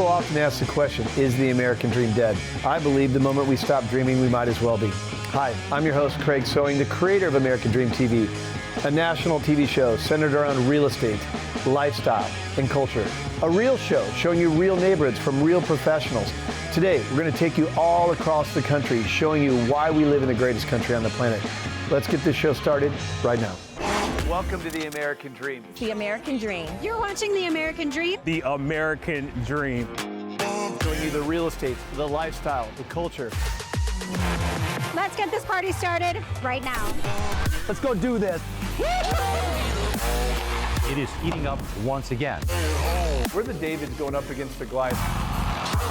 People often ask the question, is the American dream dead? I believe the moment we stop dreaming, we might as well be. Hi, I'm your host, Craig Sewing, the creator of American Dream TV, a national TV show centered around real estate, lifestyle, and culture. A real show showing you real neighborhoods from real professionals. Today, we're going to take you all across the country, showing you why we live in the greatest country on the planet. Let's get this show started right now. Welcome to the American Dream. The American Dream. You're watching The American Dream. The American Dream. Showing you the real estate, the lifestyle, the culture. Let's get this party started right now. Let's go do this. It is heating up once again. We're the Davids going up against the Goliath.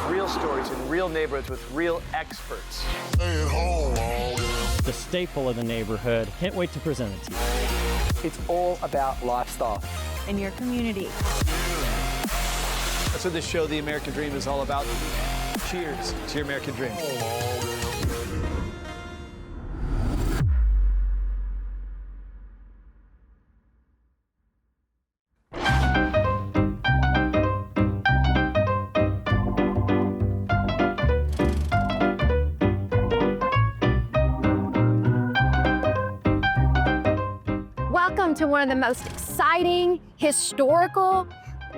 Real stories in real neighborhoods with real experts. The staple of the neighborhood. Can't wait to present it to you. It's all about lifestyle. In your community. That's what this show, The American Dream, is all about. Cheers to your American Dream. Welcome to one of the most exciting, historical,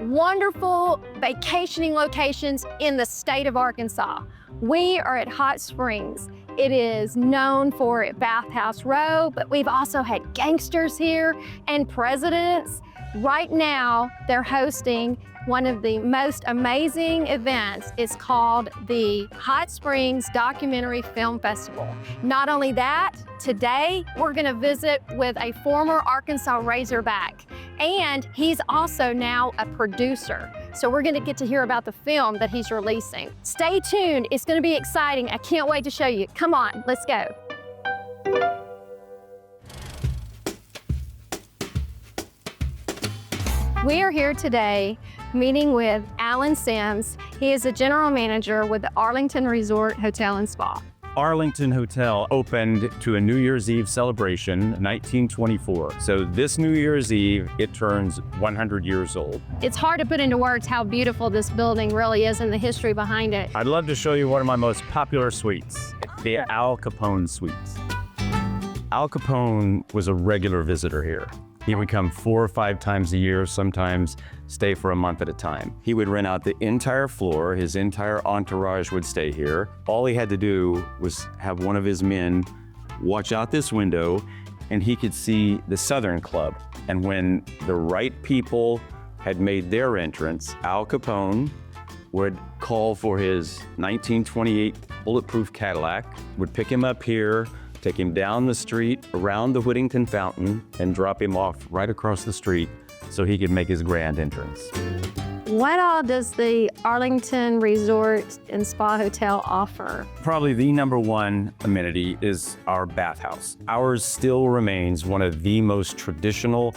wonderful vacationing locations in the state of Arkansas. We are at Hot Springs. It is known for Bathhouse Row, but we've also had gangsters here and presidents. Right now, they're hosting one of the most amazing events. It's called the Hot Springs Documentary Film Festival. Not only that, today we're gonna visit with a former Arkansas Razorback, and he's also now a producer. So we're gonna get to hear about the film that he's releasing. Stay tuned, it's gonna be exciting. I can't wait to show you. Come on, let's go. We are here today meeting with Alan Sims. He is a general manager with the Arlington Resort Hotel and Spa. Arlington Hotel opened to a New Year's Eve celebration in 1924. So this New Year's Eve, it turns 100 years old. It's hard to put into words how beautiful this building really is and the history behind it. I'd love to show you one of my most popular suites, the Al Capone Suites. Al Capone was a regular visitor here. He would come 4 or 5 times a year, sometimes stay for a month at a time. He would rent out the entire floor, his entire entourage would stay here. All he had to do was have one of his men watch out this window and he could see the Southern Club. And when the right people had made their entrance, Al Capone would call for his 1928 bulletproof Cadillac, would pick him up here, take him down the street, around the Whittington Fountain, and drop him off right across the street so he could make his grand entrance. What all does the Arlington Resort and Spa Hotel offer? Probably the #1 amenity is our bathhouse. Ours still remains one of the most traditional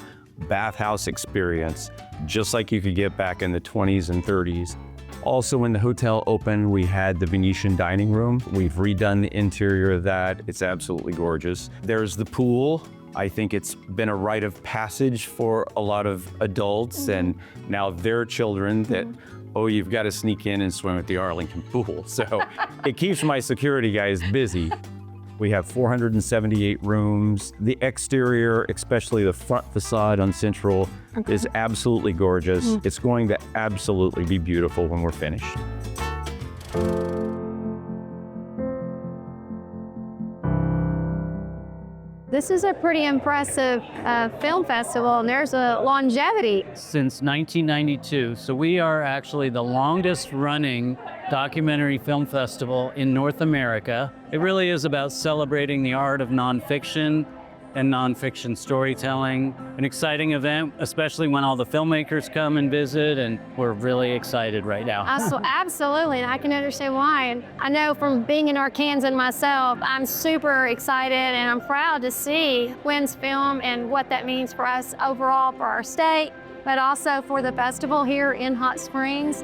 bathhouse experience, just like you could get back in the 20s and 30s. Also, when the hotel opened, we had the Venetian dining room. We've redone the interior of that. It's absolutely gorgeous. There's the pool. I think it's been a rite of passage for a lot of adults and now their children that, oh, you've got to sneak in and swim at the Arlington pool. So it keeps my security guys busy. We have 478 rooms. The exterior, especially the front facade on Central, is absolutely gorgeous. It's going to absolutely be beautiful when we're finished. This is a pretty impressive film festival, and there's a longevity. Since 1992, so we are actually the longest running documentary film festival in North America. It really is about celebrating the art of nonfiction and nonfiction storytelling. An exciting event, especially when all the filmmakers come and visit, and we're really excited right now. Absolutely, and I can understand why. And I know from being in Arkansas myself, I'm super excited and I'm proud to see Gwen's film and what that means for us overall for our state, but also for the festival here in Hot Springs.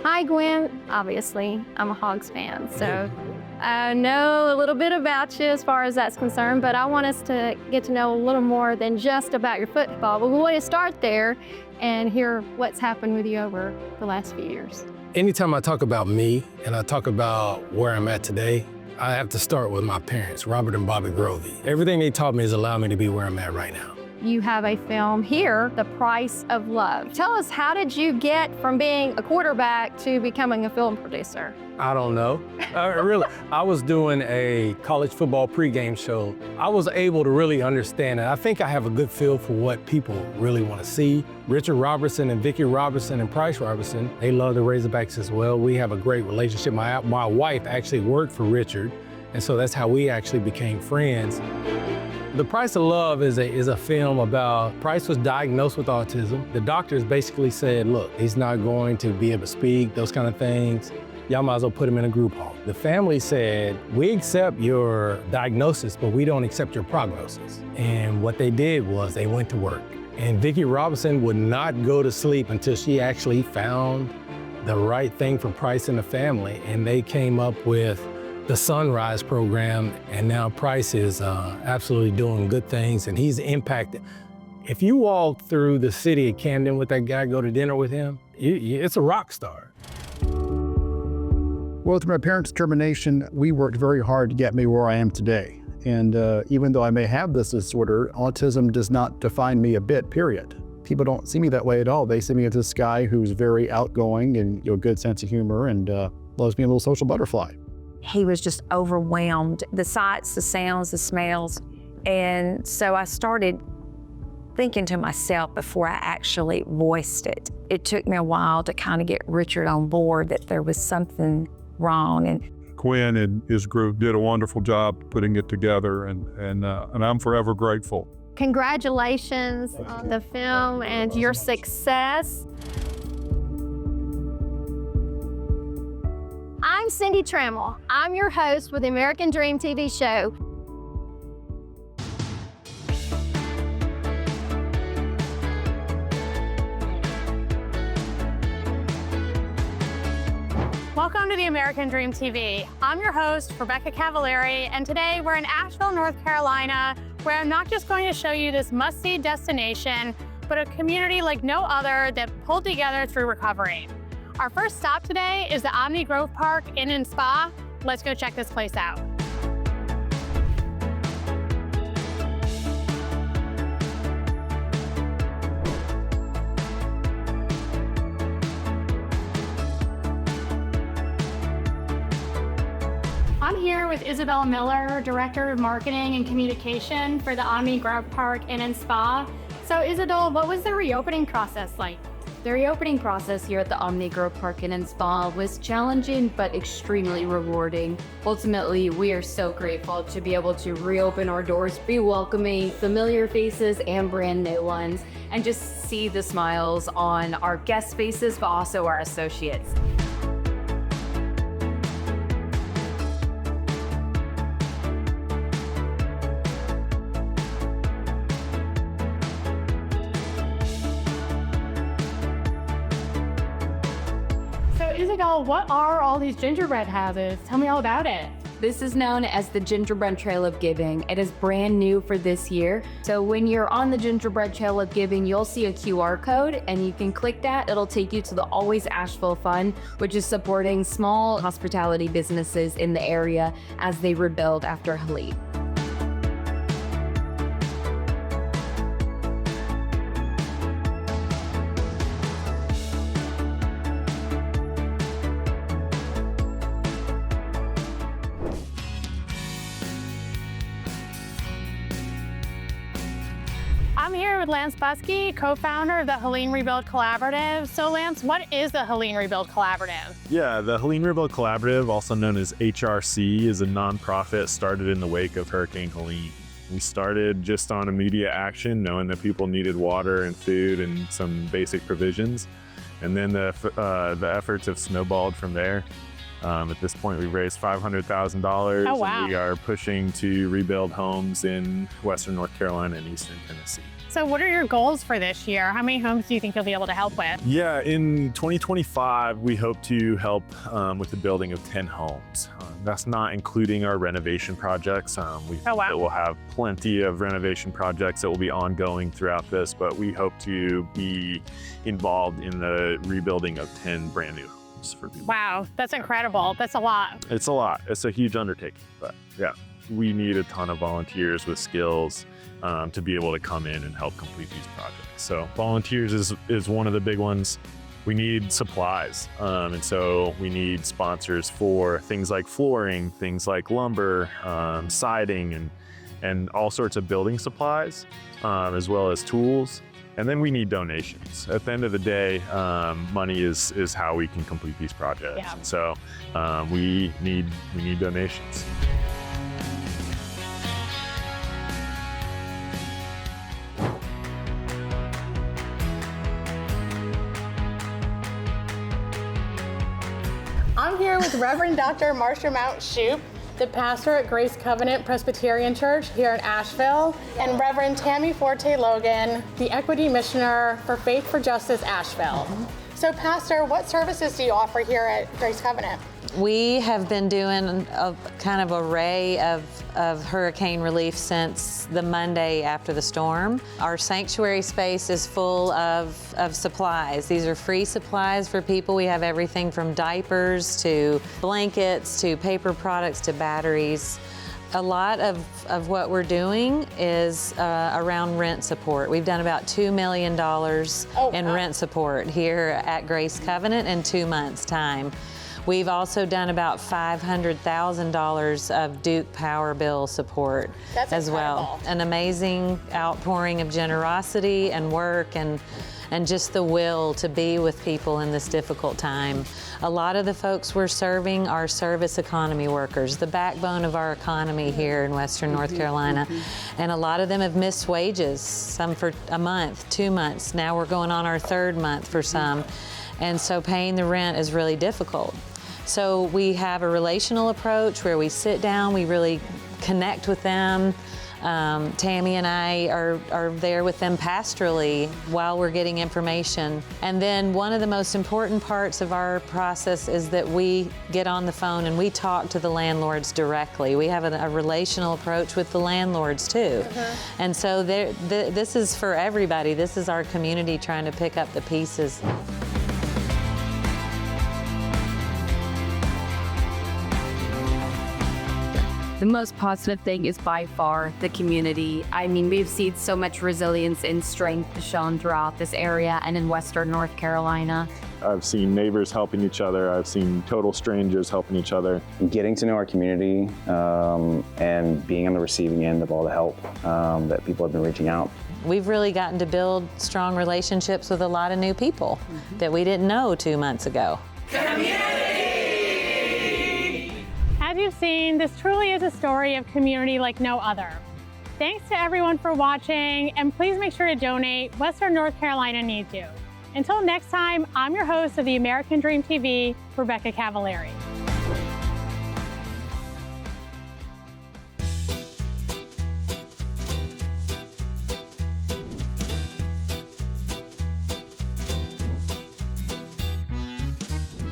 Hi, Gwen. Obviously, I'm a Hogs fan, so I know a little bit about you as far as that's concerned, but I want us to get to know a little more than just about your football. But we want to start there and hear what's happened with you over the last few years. Anytime I talk about me and I talk about where I'm at today, I have to start with my parents, Robert and Bobby Grovey. Everything they taught me has allowed me to be where I'm at right now. You have a film here, The Price of Love. Tell us, how did you get from being a quarterback to becoming a film producer? I don't know. I was doing a college football pregame show. I was able to really understand it. I think I have a good feel for what people really want to see. Richard Robertson and Vicki Robertson and Price Robertson, they love the Razorbacks as well. We have a great relationship. My wife actually worked for Richard, and so that's how we actually became friends. The Price of Love is a film about Price was diagnosed with autism. The doctors basically said, look, he's not going to be able to speak, those kind of things. Y'all might as well put him in a group home. The family said, we accept your diagnosis, but we don't accept your prognosis. And what they did was they went to work. And Vicki Robinson would not go to sleep until she actually found the right thing for Price and the family. And they came up with the Sunrise program, and now Price is absolutely doing good things, and he's impacted. If you walk through the city of Camden with that guy, go to dinner with him, it's a rock star. Well, through my parents' determination, we worked very hard to get me where I am today. And even though I may have this disorder, autism does not define me a bit, period. People don't see me that way at all. They see me as this guy who's very outgoing and a good sense of humor and loves being a little social butterfly. He was just overwhelmed. The sights, the sounds, the smells. And so I started thinking to myself before I actually voiced it. It took me a while to kind of get Richard on board that there was something wrong. And Quinn and his group did a wonderful job putting it together, and I'm forever grateful. Congratulations on the film and your success. I'm Cindy Trammell. I'm your host with the American Dream TV show. Welcome to the American Dream TV. I'm your host, Rebecca Cavallari, and today we're in Asheville, North Carolina, where I'm not just going to show you this must-see destination, but a community like no other that pulled together through recovery. Our first stop today is the EMMY Grove Park Inn and Spa. Let's go check this place out. I'm here with Isabel Miller, Director of Marketing and Communication for the EMMY Grove Park Inn and Spa. So Isabel, what was the reopening process like? The reopening process here at the EMMY Grove Park Inn and Spa was challenging but extremely rewarding. Ultimately, we are so grateful to be able to reopen our doors, be welcoming familiar faces and brand new ones, and just see the smiles on our guest faces, but also our associates. Isabel, what are all these gingerbread houses? Tell me all about it. This is known as the Gingerbread Trail of Giving. It is brand new for this year. So when you're on the Gingerbread Trail of Giving, you'll see a QR code and you can click that. It'll take you to the Always Asheville Fund, which is supporting small hospitality businesses in the area as they rebuild after Helene. I'm here with Lance Buskey, co-founder of the Helene Rebuild Collaborative. So Lance, what is the Helene Rebuild Collaborative? Yeah, the Helene Rebuild Collaborative, also known as HRC, is a nonprofit started in the wake of Hurricane Helene. We started just on immediate action, knowing that people needed water and food and some basic provisions. And then the efforts have snowballed from there. At this point, we've raised $500,000. Oh, wow. And we are pushing to rebuild homes in Western North Carolina and Eastern Tennessee. So what are your goals for this year? How many homes do you think you'll be able to help with? Yeah, in 2025, we hope to help with the building of 10 homes. That's not including our renovation projects. We think that we'll have plenty of renovation projects that will be ongoing throughout this, but we hope to be involved in the rebuilding of 10 brand new homes for people. Wow, that's incredible. That's a lot. It's a lot. It's a huge undertaking, but yeah, we need a ton of volunteers with skills to be able to come in and help complete these projects. So volunteers is one of the big ones. We need supplies, and so we need sponsors for things like flooring, things like lumber, siding, and all sorts of building supplies, as well as tools. And then we need donations. At the end of the day, money is how we can complete these projects. Yeah. And so we need donations. I'm here with Reverend Dr. Marcia Mount Shoup, the pastor at Grace Covenant Presbyterian Church here in Asheville, and Reverend Tammy Forte Logan, the Equity Missioner for Faith for Justice Asheville. So Pastor, what services do you offer here at Grace Covenant? We have been doing a kind of array of hurricane relief since the Monday after the storm. Our sanctuary space is full of supplies. These are free supplies for people. We have everything from diapers to blankets to paper products to batteries. A lot of what we're doing is around rent support. We've done about $2 million in rent support here at Grace Covenant in 2 months' time. We've also done about $500,000 of Duke Power Bill support as well. An amazing outpouring of generosity and work and just the will to be with people in this difficult time. A lot of the folks we're serving are service economy workers, the backbone of our economy here in Western North Carolina. And a lot of them have missed wages, some for a month, 2 months. Now we're going on our 3rd month for some. And so paying the rent is really difficult. So we have a relational approach where we sit down, we really connect with them. Tammy and I are there with them pastorally while we're getting information. And then one of the most important parts of our process is that we get on the phone and we talk to the landlords directly. We have a relational approach with the landlords too. And so this is for everybody. This is our community trying to pick up the pieces. The most positive thing is by far the community. I mean, we've seen so much resilience and strength shown throughout this area and in Western North Carolina. I've seen neighbors helping each other. I've seen total strangers helping each other. Getting to know our community and being on the receiving end of all the help that people have been reaching out. We've really gotten to build strong relationships with a lot of new people that we didn't know 2 months ago. As you've seen, this truly is a story of community like no other. Thanks to everyone for watching, and please make sure to donate. Western North Carolina needs you. Until next time, I'm your host of the American Dream TV, Rebecca Cavallari.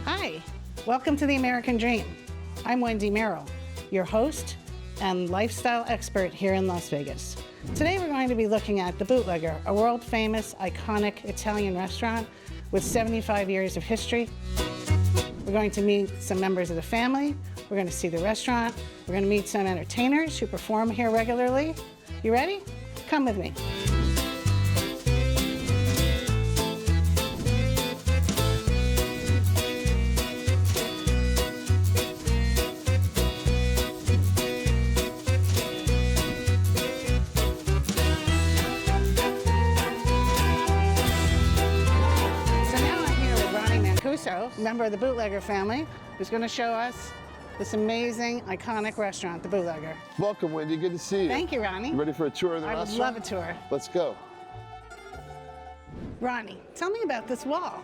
Hi, welcome to the American Dream. I'm Wendy Merrill, your host and lifestyle expert here in Las Vegas. Today we're going to be looking at The Bootlegger, a world-famous, iconic Italian restaurant with 75 years of history. We're going to meet some members of the family. We're going to see the restaurant. We're going to meet some entertainers who perform here regularly. You ready? Come with me. Member of the Bootlegger family, who's going to show us this amazing, iconic restaurant, the Bootlegger. Welcome, Wendy. Good to see you. Thank you, Ronnie. You ready for a tour of the restaurant? I would love a tour. Let's go. Ronnie, tell me about this wall.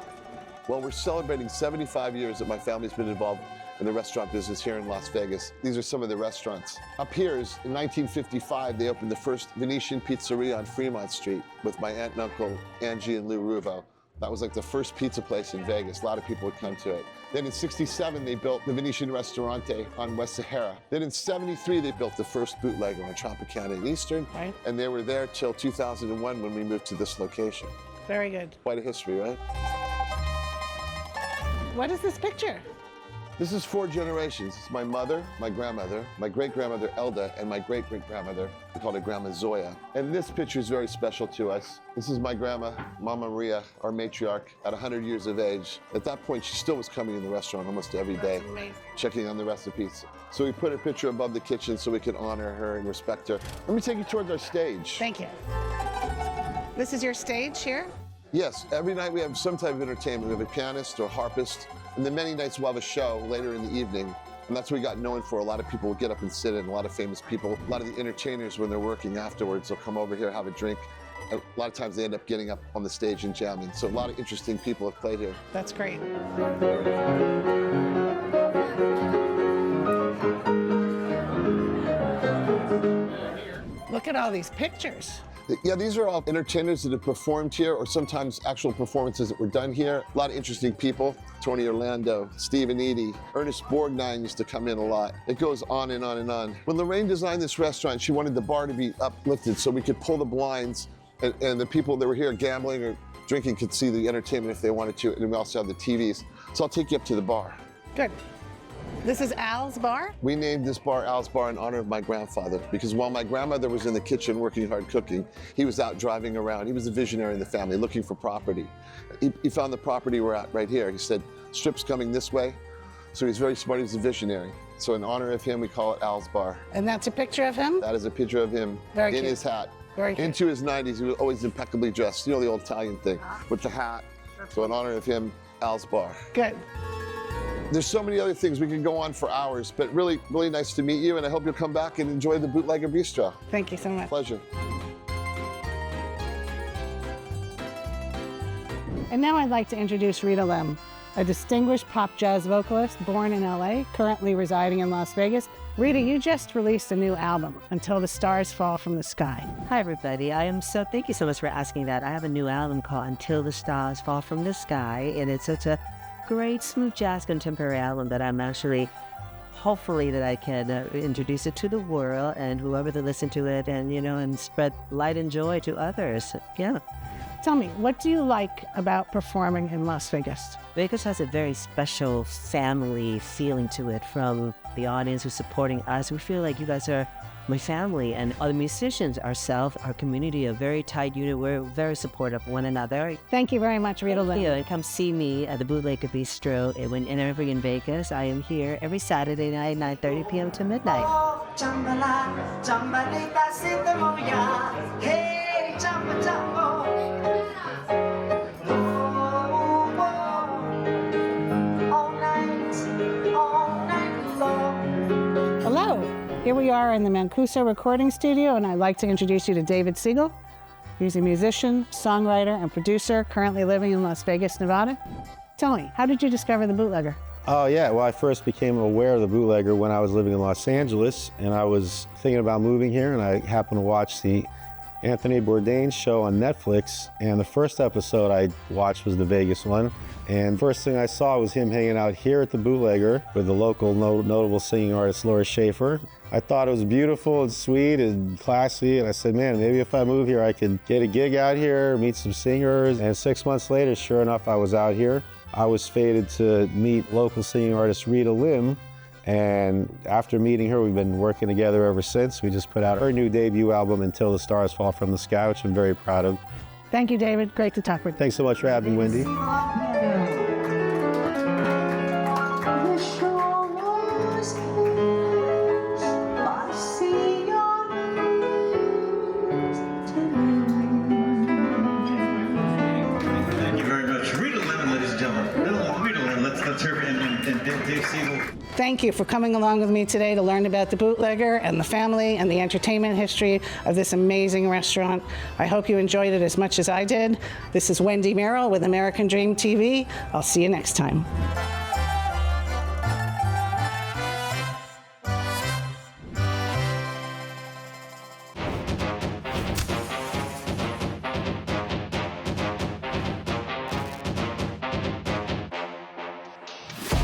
Well, we're celebrating 75 years that my family's been involved in the restaurant business here in Las Vegas. These are some of the restaurants. Up here is, in 1955, they opened the first Venetian pizzeria on Fremont Street with my aunt and uncle, Angie and Lou Rubo. That was like the first pizza place in Vegas. A lot of people would come to it. Then in 67, they built the Venetian Ristorante on West Sahara. Then in 73, they built the first bootlegger on Tropicana and Eastern. Right. And they were there till 2001 when we moved to this location. Very good. Quite a history, right? What is this picture? This is 4 generations. It's my mother, my grandmother, my great-grandmother Elda, and my great-great-grandmother. We call her Grandma Zoya. And this picture is very special to us. This is my grandma, Mama Maria, our matriarch, at 100 years of age. At that point, she still was coming in the restaurant almost every day, checking on the recipes. So we put a picture above the kitchen so we could honor her and respect her. Let me take you towards our stage. Thank you. This is your stage here? Yes, every night we have some type of entertainment. We have a pianist or a harpist, and then many nights we'll have a show later in the evening. And that's what we got known for. A lot of people will get up and sit in, a lot of famous people. A lot of the entertainers, when they're working afterwards, they'll come over here, have a drink. A lot of times they end up getting up on the stage and jamming. So a lot of interesting people have played here. That's great. Look at all these pictures. Yeah, these are all entertainers that have performed here, or sometimes actual performances that were done here. A lot of interesting people. Tony Orlando, Stephen Eady, Ernest Borgnine used to come in a lot. It goes on and on and on. When Lorraine designed this restaurant, she wanted the bar to be uplifted so we could pull the blinds and the people that were here gambling or drinking could see the entertainment if they wanted to, and we also have the TVs. So I'll take you up to the bar. Good. This is Al's Bar? We named this bar Al's Bar in honor of my grandfather, because while my grandmother was in the kitchen working hard cooking, he was out driving around. He was a visionary in the family, looking for property. He found the property we're at right here. He said, Strip's coming this way. So he's very smart, he's a visionary. So in honor of him, we call it Al's Bar. And that's a picture of him? That is a picture of him Very in cute. his hat. Very cute. Into his 90s, he was always impeccably dressed. You know the old Italian thing, with the hat. So in honor of him, Al's Bar. Good. There's so many other things. We could go on for hours, but really, really nice to meet you, and I hope you'll come back and enjoy the Bootlegger Bistro. Thank you so much. Pleasure. And now I'd like to introduce Rita Lem, a distinguished pop jazz vocalist born in LA, currently residing in Las Vegas. Rita, you just released a new album, Until the Stars Fall from the Sky. Hi, everybody. Thank you so much for asking that. I have a new album called Until the Stars Fall from the Sky, and it's such a great smooth jazz contemporary album that I'm actually, hopefully that I can introduce it to the world and whoever to listen to it and, and spread light and joy to others. Yeah. Tell me, what do you like about performing in Las Vegas? Vegas has a very special family feeling to it from the audience who's supporting us. We feel like you guys are my family, and all the musicians, ourselves, our community, a very tight unit. We're very supportive of one another. Thank you very much, Rita Lem. And come see me at the Bootlegger Bistro whenever in Vegas. I am here every Saturday night, 9:30 p.m. to midnight. Hello, here we are in the Mancuso recording studio, and I'd like to introduce you to David Siegel. He's a musician, songwriter, and producer currently living in Las Vegas, Nevada. Tell me, how did you discover the Bootlegger? Oh yeah, well I first became aware of the Bootlegger when I was living in Los Angeles, and I was thinking about moving here, and I happened to watch the Anthony Bourdain show on Netflix, and the first episode I watched was the Vegas one. And first thing I saw was him hanging out here at the Bootlegger with the local notable singing artist Laura Schaefer. I thought it was beautiful and sweet and classy, and I said, man, maybe if I move here I could get a gig out here, meet some singers. And 6 months later, sure enough, I was out here. I was fated to meet local singing artist Rita Lem, and after meeting her, we've been working together ever since. We just put out her new debut album, Until the Stars Fall from the Sky, which I'm very proud of. Thank you, David. Great to talk with you. Thanks so much for having me, Wendy. Thank you very much. Rita Lem, ladies and gentlemen. Rita Lem, let's hear it and Dave Siegel. Thank you for coming along with me today to learn about the Bootlegger and the family and the entertainment history of this amazing restaurant. I hope you enjoyed it as much as I did. This is Wendy Merrill with American Dream TV. I'll see you next time.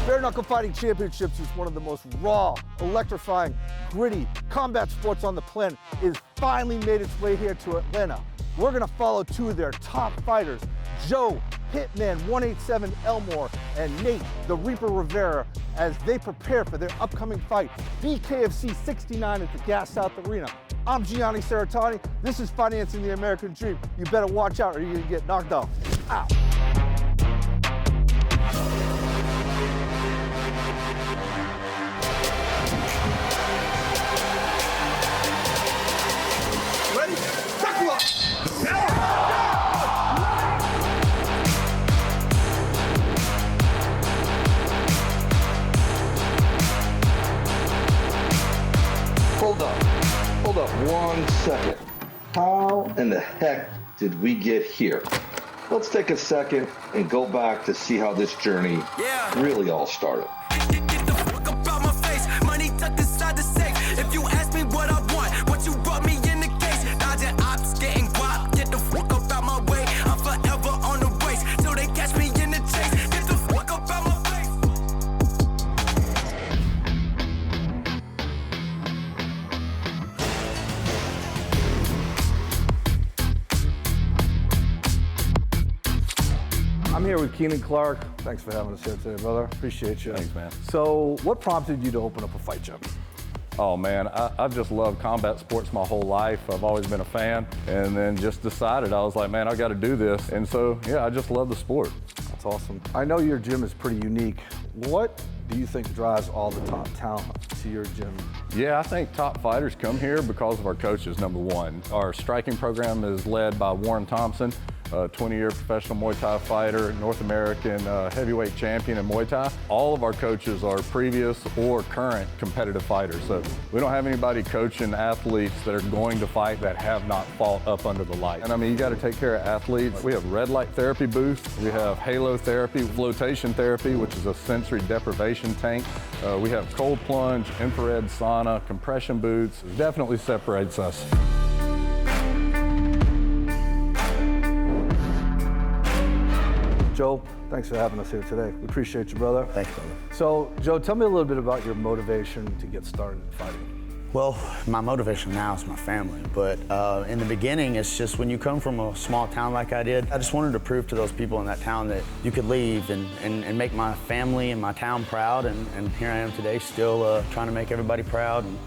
Bare Knuckle Fighting Championships is one of the most raw, electrifying, gritty combat sports on the planet. It has finally made its way here to Atlanta. We're gonna follow two of their top fighters, Joe Hitman 187 Elmore and Nate the Reaper Rivera, as they prepare for their upcoming fight, BKFC 69 at the Gas South Arena. I'm Gianni Cerretani. This is Financing the American Dream. You better watch out or you're gonna get knocked off. Ow. Ready? Tackle up! Hold up 1 second. How in the heck did we get here? Let's take a second and go back to see how this journey really all started. Money tucked inside the safe. If you ask me what I want, what you brought me in the case. Dodging ops, getting guap, get the fuck up out my way. I'm forever on the race till they catch me in the chase. Get the fuck up out my face. I'm here with Keenan Clark. Thanks for having us here today, brother. Appreciate you. Thanks, man. So, what prompted you to open up a fight gym? Oh man, I've just loved combat sports my whole life. I've always been a fan, and then just decided, I was like, man, I got to do this. And so, yeah, I just love the sport. That's awesome. I know your gym is pretty unique. What do you think drives all the top talent to your gym? Yeah, I think top fighters come here because of our coaches, number one. Our striking program is led by Warren Thompson, a 20-year professional Muay Thai fighter, North American heavyweight champion in Muay Thai. All of our coaches are previous or current competitive fighters. So we don't have anybody coaching athletes that are going to fight that have not fought up under the light. And I mean, you got to take care of athletes. We have red light therapy booths. We have halo therapy, flotation therapy, which is a sensory deprivation tank. We have cold plunge, infrared sauna, compression boots. It definitely separates us. Joe, thanks for having us here today. We appreciate you, brother. Thanks, brother. So, Joe, tell me a little bit about your motivation to get started in fighting. Well, my motivation now is my family, but in the beginning, it's just when you come from a small town like I did, I just wanted to prove to those people in that town that you could leave and make my family and my town proud, and here I am today still trying to make everybody proud, and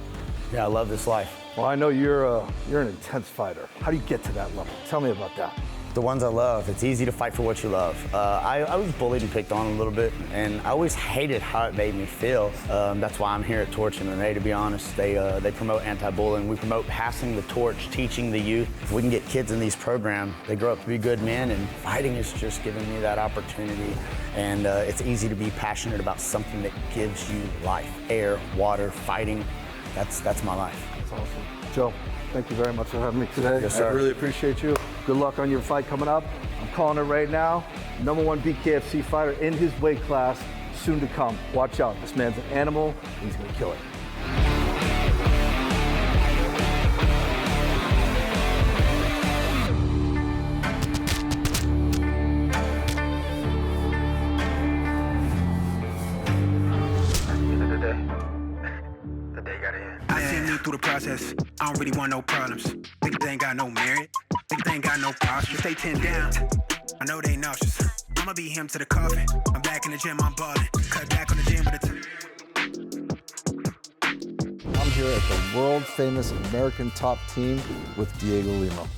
yeah, I love this life. Well, I know you're an intense fighter. How do you get to that level? Tell me about that. The ones I love, it's easy to fight for what you love. I was bullied and picked on a little bit, and I always hated how it made me feel. That's why I'm here at Torch and Renee, to be honest. They promote anti-bullying. We promote passing the torch, teaching the youth. If we can get kids in these programs, they grow up to be good men, and fighting is just giving me that opportunity. And it's easy to be passionate about something that gives you life. Air, water, fighting, that's my life. That's awesome. Joe, thank you very much for having me today. Yes, sir. I really appreciate you. Good luck on your fight coming up. I'm calling it right now. #1 BKFC fighter in his weight class, soon to come. Watch out, this man's an animal, and he's gonna kill it. I seen me through the process. I don't really want no problems. Think they ain't got no merit. Think they ain't got no posture. Stay 10 down. I know they nauseous. I'ma beat him to the coffin. I'm back in the gym, I'm ballin'. Cut back on the gym with a I'm here at the world-famous American Top Team with Diego Lima.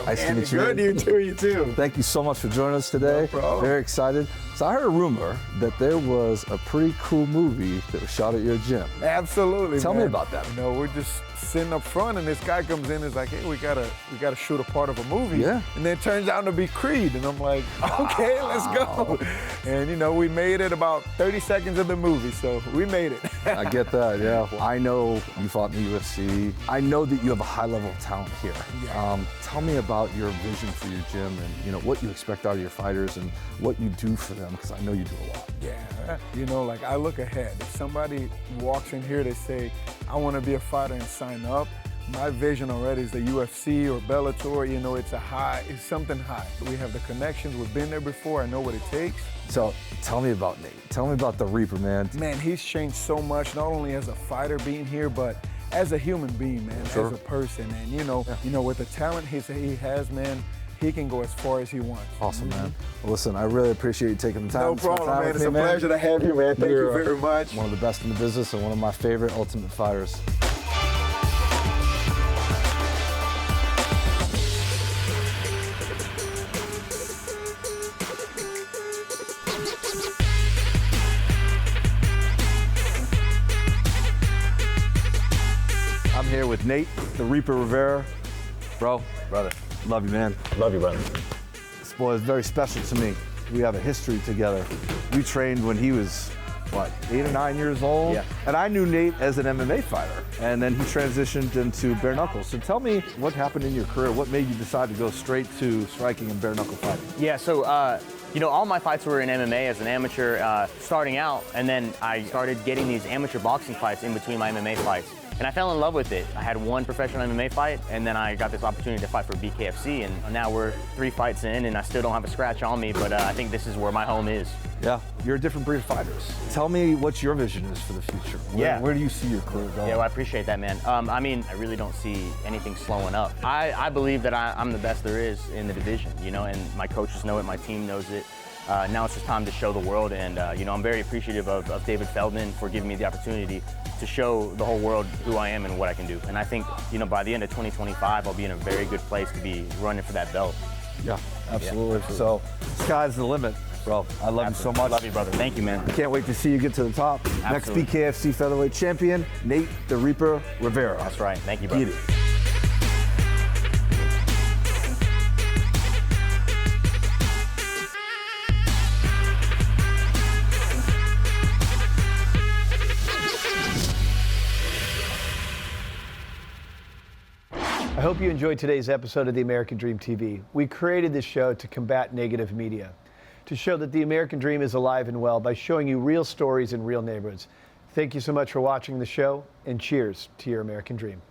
Nice to meet you. Good to meet you too. Thank you so much for joining us today. No problem. Very excited. So I heard a rumor that there was a pretty cool movie that was shot at your gym. Absolutely. Tell me man. about that. You know, we're just sitting up front, and this guy comes in and is like, "Hey, we gotta shoot a part of a movie." Yeah. And then it turns out to be Creed, and I'm like, "Okay, let's go." And you know, we made it about 30 seconds of the movie, so we made it. I get that, yeah. I know you fought in the UFC. I know that you have a high level of talent here. Yeah. Tell me about your vision for your gym and what you expect out of your fighters and what you do for them, because I know you do a lot. Yeah, you know, like I look ahead. If somebody walks in here, they say, "I want to be a fighter," and sign up, My vision already is the UFC or Bellator. You know, it's something high. We have the connections. We've been there before. I know what it takes. So tell me about Nate. Tell me about the Reaper, man. Man, he's changed so much, not only as a fighter being here, but as a human being, man, Sure. as a person. And you know, with the talent he has, man, he can go as far as he wants. Awesome, man. Well, listen, I really appreciate you taking the time. No to spend problem, time man. with It's me, a pleasure to have you, man. Thank you very much. One of the best in the business and one of my favorite Ultimate Fighters. I'm here with Nate, the Reaper Rivera. Bro, brother, love you, man. Love you, brother. This boy is very special to me. We have a history together. We trained when he was, what, 8 or 9 years old? Yeah. And I knew Nate as an MMA fighter, and then he transitioned into bare knuckles. So tell me what happened in your career. What made you decide to go straight to striking and bare knuckle fighting? Yeah, so, all my fights were in MMA as an amateur starting out, and then I started getting these amateur boxing fights in between my MMA fights. And I fell in love with it. I had one professional MMA fight, and then I got this opportunity to fight for BKFC, and now we're 3 fights in, and I still don't have a scratch on me, but I think this is where my home is. Yeah, you're a different breed of fighters. Tell me what your vision is for the future. Where do you see your career going? Yeah, well, I appreciate that, man. I really don't see anything slowing up. I believe that I'm the best there is in the division, and my coaches know it, my team knows it. Now it's just time to show the world, and I'm very appreciative of David Feldman for giving me the opportunity to show the whole world who I am and what I can do. And I think, by the end of 2025, I'll be in a very good place to be running for that belt. Yeah, absolutely. So, sky's the limit, bro. I love you so much. Love you, brother. Thank you, man. Can't wait to see you get to the top. Absolutely. Next BKFC featherweight champion, Nate the Reaper Rivera. That's right. Thank you, brother. Get it. I hope you enjoyed today's episode of the American Dream TV. We created this show to combat negative media, to show that the American Dream is alive and well by showing you real stories in real neighborhoods. Thank you so much for watching the show, and cheers to your American Dream.